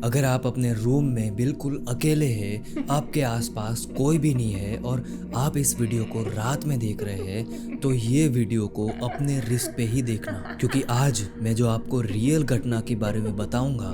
अगर आप अपने रूम में बिल्कुल अकेले हैं, आपके आसपास कोई भी नहीं है और आप इस वीडियो को रात में देख रहे हैं, तो ये वीडियो को अपने रिस्क पे ही देखना, क्योंकि आज मैं जो आपको रियल घटना के बारे में बताऊंगा,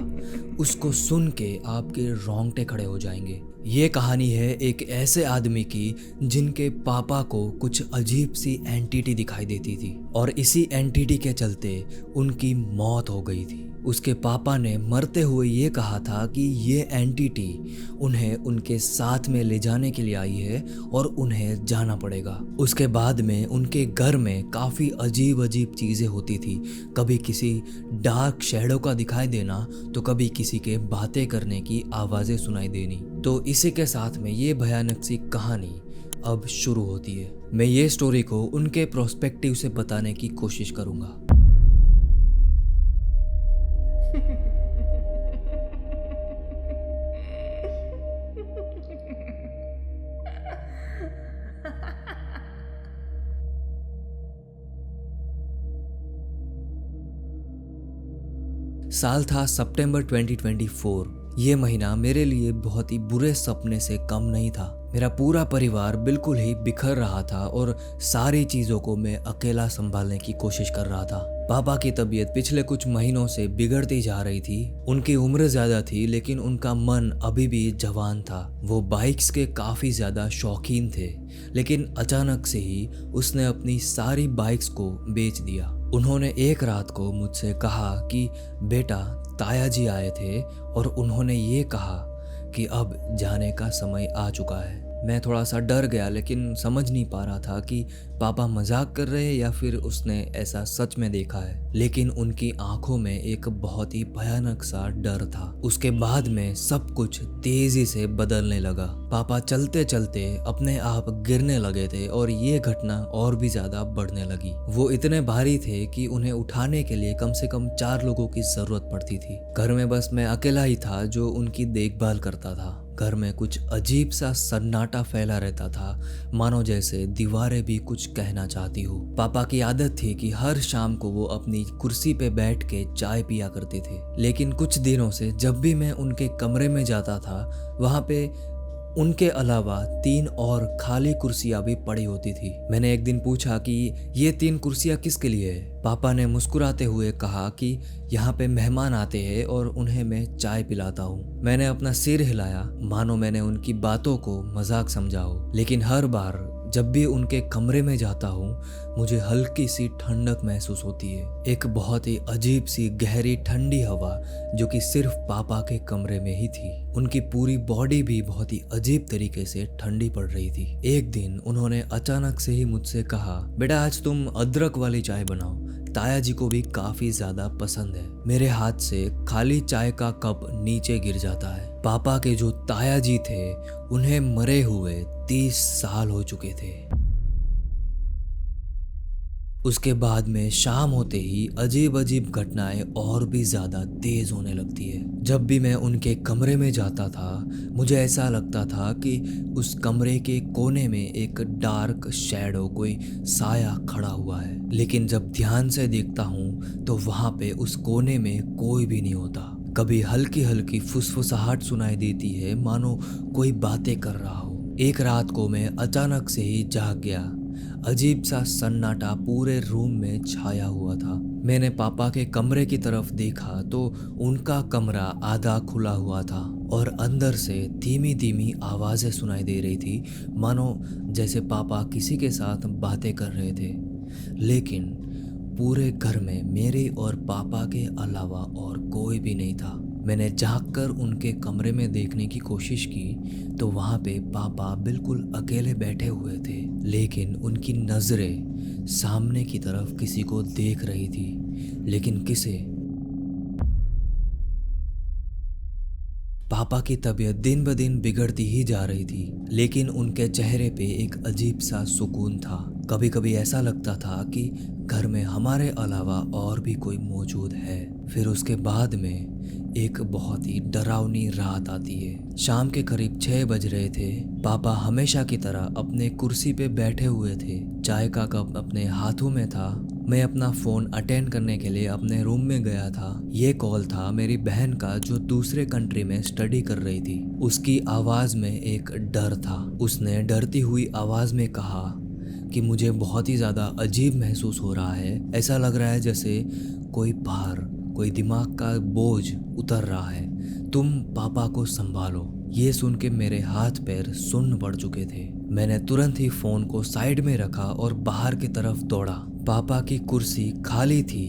उसको सुन के आपके रोंगटे खड़े हो जाएंगे। ये कहानी है एक ऐसे आदमी की जिनके पापा को कुछ अजीब सी एंटिटी दिखाई देती थी और इसी एंटिटी के चलते उनकी मौत हो गई थी। उसके पापा ने मरते हुए ये कहा था कि ये एंटिटी उन्हें उनके साथ में ले जाने के लिए आई है और उन्हें जाना पड़ेगा। उसके बाद में उनके घर में काफ़ी अजीब अजीब चीज़ें होती थी। कभी किसी डार्क शैडो का दिखाई देना, तो कभी किसी के बातें करने की आवाज़ें सुनाई देनी। तो इसी के साथ में ये भयानक सी कहानी अब शुरू होती है। मैं ये स्टोरी को उनके प्रोस्पेक्टिव से बताने की कोशिश करूँगा। साल था सितंबर 2024। ये महीना मेरे लिए बहुत ही बुरे सपने से कम नहीं था। मेरा पूरा परिवार बिल्कुल ही बिखर रहा था और सारी चीज़ों को मैं अकेला संभालने की कोशिश कर रहा था। पापा की तबीयत पिछले कुछ महीनों से बिगड़ती जा रही थी। उनकी उम्र ज़्यादा थी, लेकिन उनका मन अभी भी जवान था। वो बाइक्स के काफ़ी ज़्यादा शौकीन थे, लेकिन अचानक से ही उसने अपनी सारी बाइक्स को बेच दिया। उन्होंने एक रात को मुझसे कहा कि बेटा, ताया जी आए थे और उन्होंने ये कहा कि अब जाने का समय आ चुका है। मैं थोड़ा सा डर गया, लेकिन समझ नहीं पा रहा था कि पापा मजाक कर रहे हैं या फिर उसने ऐसा सच में देखा है। लेकिन उनकी आंखों में एक बहुत ही भयानक सा डर था। उसके बाद में सब कुछ तेजी से बदलने लगा। पापा चलते चलते अपने आप गिरने लगे थे और ये घटना और भी ज्यादा बढ़ने लगी। वो इतने भारी थे कि उन्हें उठाने के लिए कम से कम 4 लोगों की जरूरत पड़ती थी। घर में बस मैं अकेला ही था जो उनकी देखभाल करता था। घर में कुछ अजीब सा सन्नाटा फैला रहता था, मानो जैसे दीवारें भी कुछ कहना चाहती हो। पापा की आदत थी कि हर शाम को वो अपनी कुर्सी पे बैठ के चाय पिया करते थे, लेकिन कुछ दिनों से जब भी मैं उनके कमरे में जाता था, वहाँ पे उनके अलावा 3 और खाली कुर्सियां भी पड़ी होती थी। मैंने एक दिन पूछा कि ये 3 कुर्सियां किसके लिए है। पापा ने मुस्कुराते हुए कहा कि यहाँ पे मेहमान आते हैं और उन्हें मैं चाय पिलाता हूँ। मैंने अपना सिर हिलाया, मानो मैंने उनकी बातों को मजाक समझा हो। लेकिन हर बार जब भी उनके कमरे में जाता हूँ, मुझे हल्की सी ठंडक महसूस होती है। एक बहुत ही अजीब सी गहरी ठंडी हवा जो कि सिर्फ पापा के कमरे में ही थी। उनकी पूरी बॉडी भी बहुत ही अजीब तरीके से ठंडी पड़ रही थी। एक दिन उन्होंने अचानक से ही मुझसे कहा, बेटा आज तुम अदरक वाली चाय बनाओ, ताया जी को भी काफी ज्यादा पसंद है। मेरे हाथ से खाली चाय का कप नीचे गिर जाता है। पापा के जो ताया जी थे, उन्हें मरे हुए 30 साल हो चुके थे। उसके बाद में शाम होते ही अजीब अजीब घटनाएं और भी ज्यादा तेज होने लगती है। जब भी मैं उनके कमरे में जाता था, मुझे ऐसा लगता था कि उस कमरे के कोने में एक डार्क शैडो, कोई साया खड़ा हुआ है। लेकिन जब ध्यान से देखता हूँ तो वहाँ पे उस कोने में कोई भी नहीं होता। कभी हल्की हल्की फुसफुसाहट सुनाई देती है, मानो कोई बातें कर रहा हो। एक रात को मैं अचानक से ही जाग गया। अजीब सा सन्नाटा पूरे रूम में छाया हुआ था। मैंने पापा के कमरे की तरफ देखा तो उनका कमरा आधा खुला हुआ था और अंदर से धीमी धीमी आवाजें सुनाई दे रही थी, मानो जैसे पापा किसी के साथ बातें कर रहे थे। लेकिन पूरे घर में मेरे और पापा के अलावा और कोई भी नहीं था। मैंने झांककर उनके कमरे में देखने की कोशिश की तो वहाँ पे पापा बिल्कुल अकेले बैठे हुए थे, लेकिन उनकी नजरें सामने की तरफ किसी को देख रही थी। लेकिन किसे? पापा की तबीयत दिन ब दिन बिगड़ती ही जा रही थी, लेकिन उनके चेहरे पे एक अजीब सा सुकून था। कभी कभी ऐसा लगता था कि घर में हमारे अलावा और भी कोई मौजूद है। फिर उसके बाद में एक बहुत ही डरावनी रात आती है। शाम के करीब 6 बज रहे थे। पापा हमेशा की तरह अपने कुर्सी पे बैठे हुए थे। चाय का कप अपने हाथों में था। मैं अपना फ़ोन अटेंड करने के लिए अपने रूम में गया था। ये कॉल था मेरी बहन का जो दूसरे कंट्री में स्टडी कर रही थी। उसकी आवाज़ में एक डर था। उसने डरती हुई आवाज़ में कहा कि मुझे बहुत ही ज़्यादा अजीब महसूस हो रहा है। ऐसा लग रहा है जैसे कोई भार, कोई दिमाग का बोझ उतर रहा है। तुम पापा को संभालो। ये सुन के मेरे हाथ पैर सुन्न पड़ चुके थे। मैंने तुरंत ही फ़ोन को साइड में रखा और बाहर की तरफ दौड़ा। पापा की कुर्सी खाली थी,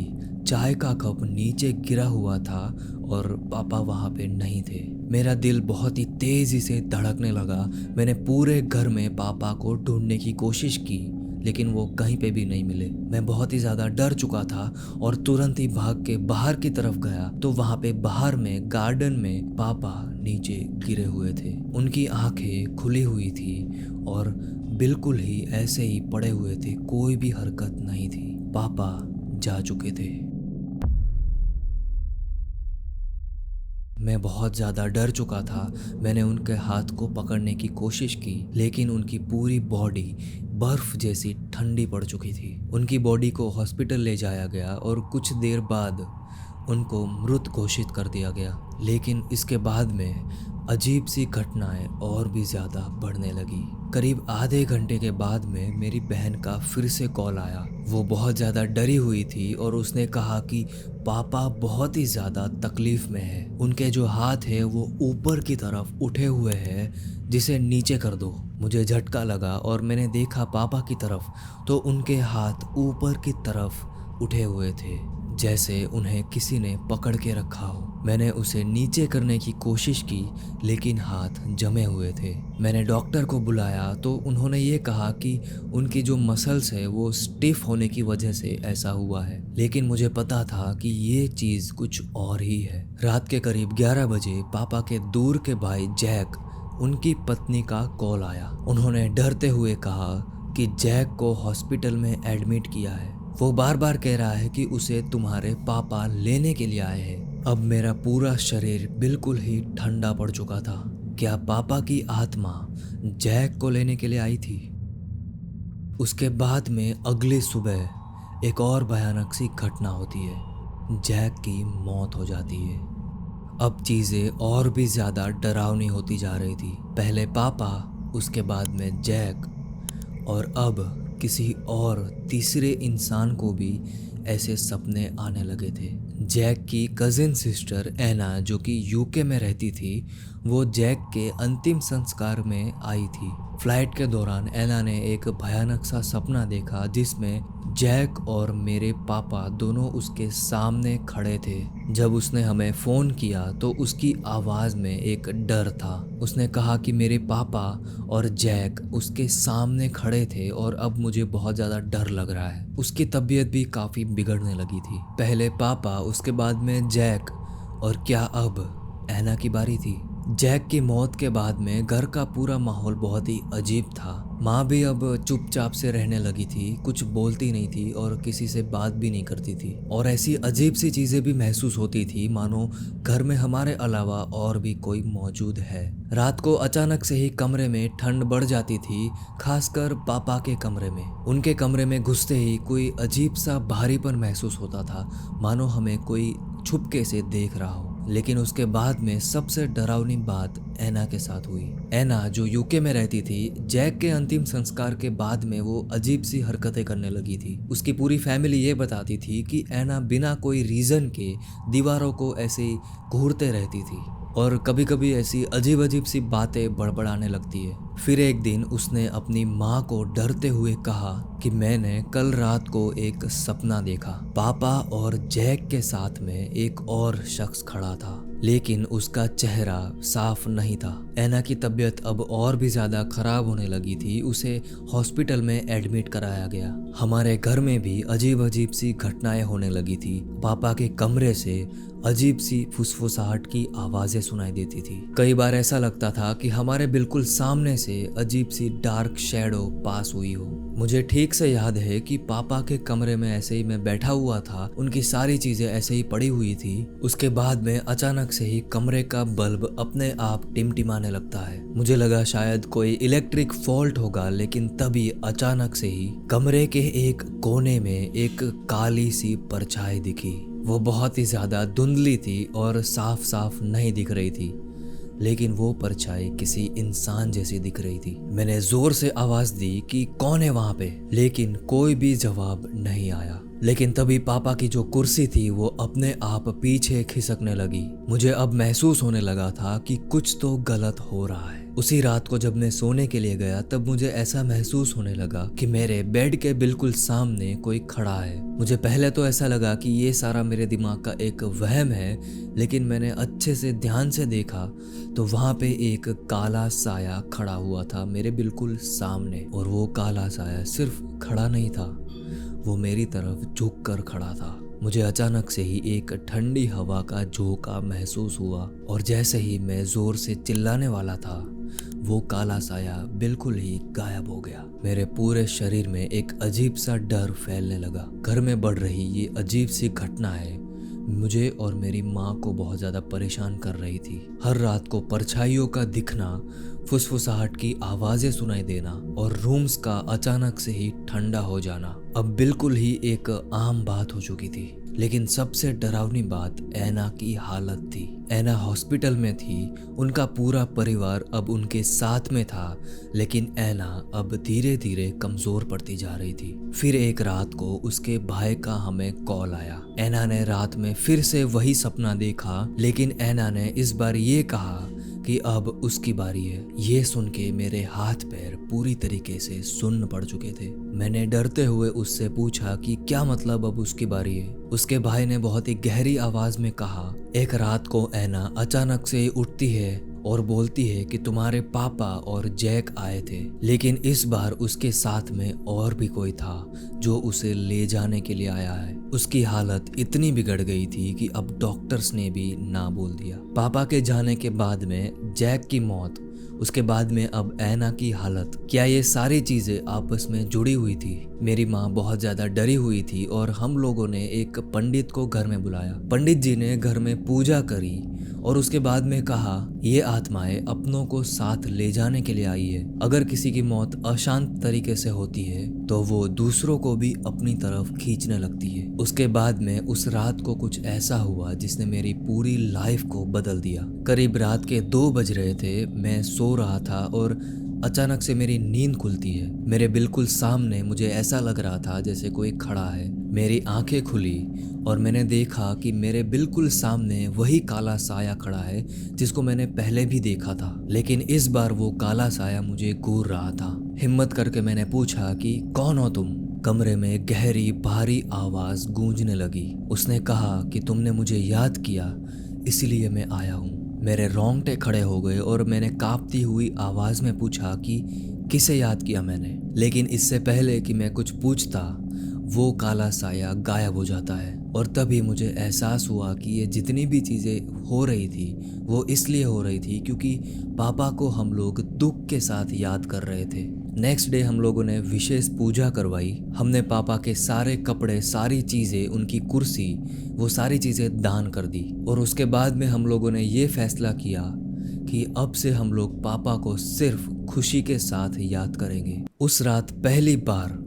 चाय का कप नीचे गिरा हुआ था और पापा वहाँ पे नहीं थे। मेरा दिल बहुत ही तेज़ी से धड़कने लगा। मैंने पूरे घर में पापा को ढूंढने की कोशिश की, लेकिन वो कहीं पे भी नहीं मिले। मैं बहुत ही ज़्यादा डर चुका था और तुरंत ही भाग के बाहर की तरफ गया तो वहाँ पे बाहर में गार्डन में पापा नीचे गिरे हुए थे। उनकी आंखें खुली हुई थी और बिल्कुल ही ऐसे ही पड़े हुए थे, कोई भी हरकत नहीं थी। पापा जा चुके थे। मैं बहुत ज़्यादा डर चुका था। मैंने उनके हाथ को पकड़ने की कोशिश की, लेकिन उनकी पूरी बॉडी बर्फ़ जैसी ठंडी पड़ चुकी थी। उनकी बॉडी को हॉस्पिटल ले जाया गया और कुछ देर बाद उनको मृत घोषित कर दिया गया। लेकिन इसके बाद में अजीब सी घटनाएं और भी ज़्यादा बढ़ने लगी। करीब आधे घंटे के बाद में मेरी बहन का फिर से कॉल आया। वो बहुत ज़्यादा डरी हुई थी और उसने कहा कि पापा बहुत ही ज़्यादा तकलीफ़ में है। उनके जो हाथ है वो ऊपर की तरफ उठे हुए हैं, जिसे नीचे कर दो। मुझे झटका लगा और मैंने देखा पापा की तरफ तो उनके हाथ ऊपर की तरफ उठे हुए थे, जैसे उन्हें किसी ने पकड़ के रखा हो। मैंने उसे नीचे करने की कोशिश की, लेकिन हाथ जमे हुए थे। मैंने डॉक्टर को बुलाया तो उन्होंने ये कहा कि उनकी जो मसल्स है वो स्टिफ होने की वजह से ऐसा हुआ है, लेकिन मुझे पता था कि ये चीज़ कुछ और ही है। रात के करीब 11 बजे पापा के दूर के भाई जैक, उनकी पत्नी का कॉल आया। उन्होंने डरते हुए कहा कि जैक को हॉस्पिटल में एडमिट किया है। वो बार बार कह रहा है कि उसे तुम्हारे पापा लेने के लिए आए हैं। अब मेरा पूरा शरीर बिल्कुल ही ठंडा पड़ चुका था। क्या पापा की आत्मा जैक को लेने के लिए आई थी? उसके बाद में अगली सुबह एक और भयानक सी घटना होती है। जैक की मौत हो जाती है। अब चीज़ें और भी ज़्यादा डरावनी होती जा रही थी। पहले पापा, उसके बाद में जैक और अब किसी और तीसरे इंसान को भी ऐसे सपने आने लगे थे। जैक की कज़िन सिस्टर एना, जो कि यूके में रहती थी, वो जैक के अंतिम संस्कार में आई थी। फ्लाइट के दौरान एना ने एक भयानक सा सपना देखा जिसमें जैक और मेरे पापा दोनों उसके सामने खड़े थे। जब उसने हमें फ़ोन किया तो उसकी आवाज़ में एक डर था। उसने कहा कि मेरे पापा और जैक उसके सामने खड़े थे और अब मुझे बहुत ज़्यादा डर लग रहा है। उसकी तबीयत भी काफ़ी बिगड़ने लगी थी। पहले पापा, उसके बाद में जैक और क्या अब एना की बारी थी। जैक की मौत के बाद में घर का पूरा माहौल बहुत ही अजीब था। माँ भी अब चुपचाप से रहने लगी थी, कुछ बोलती नहीं थी और किसी से बात भी नहीं करती थी। और ऐसी अजीब सी चीज़ें भी महसूस होती थी मानो घर में हमारे अलावा और भी कोई मौजूद है। रात को अचानक से ही कमरे में ठंड बढ़ जाती थी, खासकर पापा के कमरे में। उनके कमरे में घुसते ही कोई अजीब सा भारीपन महसूस होता था, मानो हमें कोई छुपके से देख रहा हो। लेकिन उसके बाद में सबसे डरावनी बात एना के साथ हुई। एना, जो यूके में रहती थी, जैक के अंतिम संस्कार के बाद में वो अजीब सी हरकतें करने लगी थी। उसकी पूरी फैमिली ये बताती थी कि एना बिना कोई रीज़न के दीवारों को ऐसे ही घूरते रहती थी और कभी कभी ऐसी अजीब अजीब सी बातें बड़बड़ाने लगती है। फिर एक दिन उसने अपनी माँ को डरते हुए कहा कि मैंने कल रात को एक सपना देखा। पापा और जैक के साथ में एक और शख्स खड़ा था, लेकिन उसका चेहरा साफ नहीं था। एना की तबीयत अब और भी ज़्यादा खराब होने लगी थी। उसे हॉस्पिटल में एडमिट कराया गया। हमारे घर में भी अजीब अजीब सी घटनाएं होने लगी थी। पापा के कमरे से अजीब सी फुसफुसाहट की आवाजें सुनाई देती थी। कई बार ऐसा लगता था कि हमारे बिल्कुल सामने से अजीब सी डार्क शैडो पास हुई हो। मुझे ठीक से याद है कि पापा के कमरे में ऐसे ही मैं बैठा हुआ था, उनकी सारी चीजें ऐसे ही पड़ी हुई थी। उसके बाद में अचानक से ही कमरे का बल्ब अपने आप टिमटिमाने लगता है। मुझे लगा शायद कोई इलेक्ट्रिक फॉल्ट होगा, लेकिन तभी अचानक से ही कमरे के एक कोने में एक काली सी परछाई दिखी। वो बहुत ही ज्यादा धुंधली थी और साफ साफ नहीं दिख रही थी, लेकिन वो परछाई किसी इंसान जैसी दिख रही थी। मैंने जोर से आवाज दी कि कौन है वहां पे, लेकिन कोई भी जवाब नहीं आया। लेकिन तभी पापा की जो कुर्सी थी वो अपने आप पीछे खिसकने लगी। मुझे अब महसूस होने लगा था कि कुछ तो गलत हो रहा है। उसी रात को जब मैं सोने के लिए गया तब मुझे ऐसा महसूस होने लगा कि मेरे बेड के बिल्कुल सामने कोई खड़ा है। मुझे पहले तो ऐसा लगा कि ये सारा मेरे दिमाग का एक वहम है, लेकिन मैंने अच्छे से ध्यान से देखा तो वहां पे एक काला साया खड़ा हुआ था मेरे बिल्कुल सामने। और वो काला साया सिर्फ खड़ा नहीं था, वो मेरी तरफ झुक कर खड़ा था। मुझे अचानक से ही एक ठंडी हवा का झोंका महसूस हुआ और जैसे ही मैं जोर से चिल्लाने वाला था, वो काला साया बिल्कुल ही गायब हो गया। मेरे पूरे शरीर में एक अजीब सा डर फैलने लगा। घर में बढ़ रही ये अजीब सी घटना है मुझे और मेरी माँ को बहुत ज़्यादा परेशान कर रही थी। हर रात को परछाइयों का दिखना, फुसफुसाहट की आवाज़ें सुनाई देना और रूम्स का अचानक से ही ठंडा हो जाना अब बिल्कुल ही एक आम बात हो चुकी थी। लेकिन सबसे डरावनी बात ऐना की हालत थी। ऐना हॉस्पिटल में थी, उनका पूरा परिवार अब उनके साथ में था, लेकिन ऐना अब धीरे धीरे कमजोर पड़ती जा रही थी। फिर एक रात को उसके भाई का हमें कॉल आया। ऐना ने रात में फिर से वही सपना देखा, लेकिन ऐना ने इस बार ये कहा कि अब उसकी बारी है। ये सुन के मेरे हाथ पैर पूरी तरीके से सुन्न पड़ चुके थे। मैंने डरते हुए उससे पूछा कि क्या मतलब अब उसकी बारी है। उसके भाई ने बहुत ही गहरी आवाज में कहा, एक रात को ऐना अचानक से उठती है और बोलती है कि तुम्हारे पापा और जैक आए थे, लेकिन इस बार उसके साथ में और भी कोई था जो उसे ले जाने के लिए आया है। उसकी हालत इतनी बिगड़ गई थी कि अब डॉक्टर्स ने भी ना बोल दिया। पापा के जाने के बाद में जैक की मौत, उसके बाद में अब ऐना की हालत, क्या ये सारी चीजें आपस में जुड़ी हुई थी? मेरी माँ बहुत ज्यादा डरी हुई थी और हम लोगों ने एक पंडित को घर में बुलाया। पंडित जी ने घर में पूजा करी और उसके बाद में कहा, ये आत्माएं अपनों को साथ ले जाने के लिए आई है। अगर किसी की मौत अशांत तरीके से होती है तो वो दूसरों को भी अपनी तरफ खींचने लगती है। उसके बाद में उस रात को कुछ ऐसा हुआ जिसने मेरी पूरी लाइफ को बदल दिया। करीब रात के 2 बज रहे थे, मैं सो रहा था और अचानक से मेरी नींद खुलती है। मेरे बिल्कुल सामने मुझे ऐसा लग रहा था जैसे कोई खड़ा है। मेरी आंखें खुली और मैंने देखा कि मेरे बिल्कुल सामने वही काला साया खड़ा है जिसको मैंने पहले भी देखा था, लेकिन इस बार वो काला साया मुझे घूर रहा था। हिम्मत करके मैंने पूछा कि कौन हो तुम? कमरे में गहरी भारी आवाज गूंजने लगी। उसने कहा कि तुमने मुझे याद किया, इसलिए मैं आया हूँ। मेरे रोंगटे खड़े हो गए और मैंने कांपती हुई आवाज में पूछा कि किसे याद किया मैंने। लेकिन इससे पहले कि मैं कुछ पूछता, वो काला साया गायब हो जाता है। और तभी मुझे एहसास हुआ कि ये जितनी भी चीज़ें हो रही थी वो इसलिए हो रही थी क्योंकि पापा को हम लोग दुख के साथ याद कर रहे थे। नेक्स्ट डे हम लोगों ने विशेष पूजा करवाई। हमने पापा के सारे कपड़े, सारी चीज़ें, उनकी कुर्सी, वो सारी चीज़ें दान कर दी। और उसके बाद में हम लोगों ने ये फैसला किया कि अब से हम लोग पापा को सिर्फ खुशी के साथ याद करेंगे। उस रात पहली बार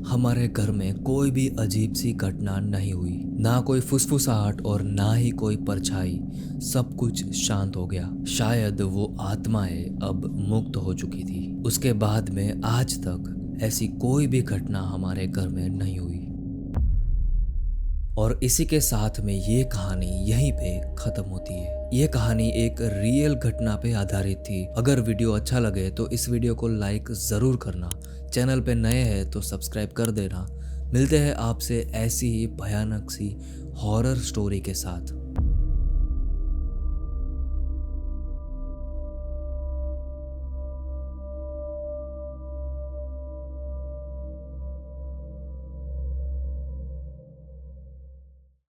हमारे घर में कोई भी अजीब सी घटना नहीं हुई, ना कोई फुसफुसाहट और ना ही कोई परछाई। सब कुछ शांत हो गया। शायद वो आत्माएं अब मुक्त हो चुकी थी। उसके बाद में आज तक ऐसी कोई भी घटना हमारे घर में नहीं हुई। और इसी के साथ में ये कहानी यहीं पे खत्म होती है। ये कहानी एक रियल घटना पे आधारित थी। अगर वीडियो अच्छा लगे तो इस वीडियो को लाइक ज़रूर करना। चैनल पे नए हैं तो सब्सक्राइब कर देना। मिलते हैं आपसे ऐसी ही भयानक सी हॉरर स्टोरी के साथ।